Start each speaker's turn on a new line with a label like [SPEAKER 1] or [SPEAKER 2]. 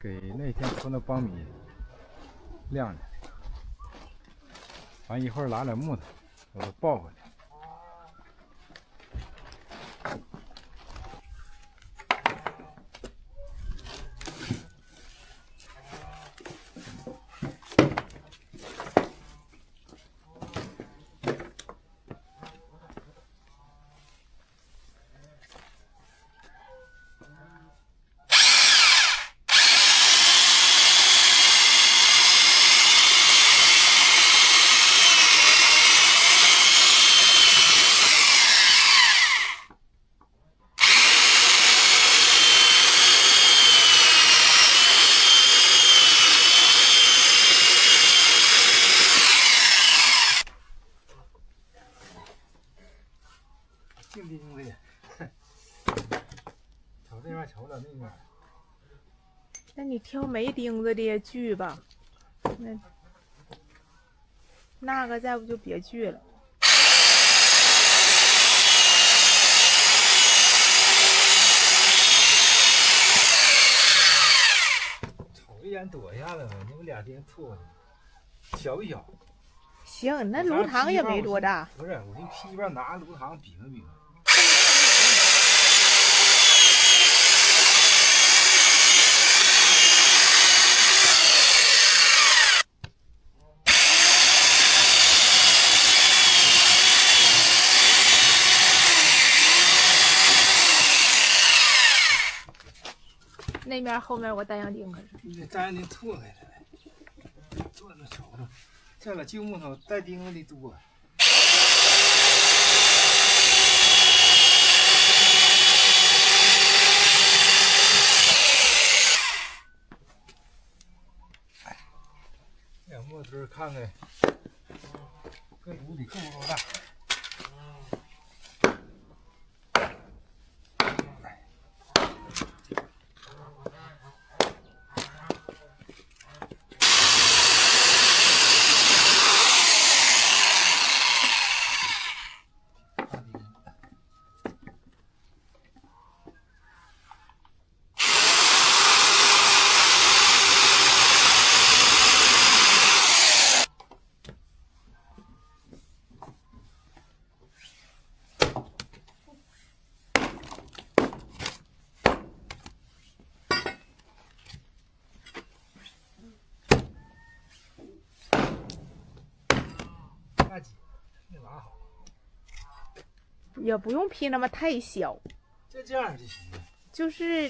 [SPEAKER 1] 给那天出那苞米晾着，完一会儿拿点木头，我都抱回来。净钉子呀！瞅这边，瞅瞅那边。
[SPEAKER 2] 那你挑没钉子的也锯吧，那个再不就别锯了。
[SPEAKER 1] 瞅一眼躲下来了，你们俩钉错了，小不小？
[SPEAKER 2] 行，那炉膛也没多大。
[SPEAKER 1] 不是，我就批吧，拿炉膛比划比划。
[SPEAKER 2] 那面后面我单阳钉可是。
[SPEAKER 1] 你得单阳钉错开了，坐那瞅瞅，这俩旧木头带钉子的多。两木墩看看，跟炉里够不够大？大姐，没拿好，
[SPEAKER 2] 也不用劈那么太小，
[SPEAKER 1] 就这样就行了。
[SPEAKER 2] 就是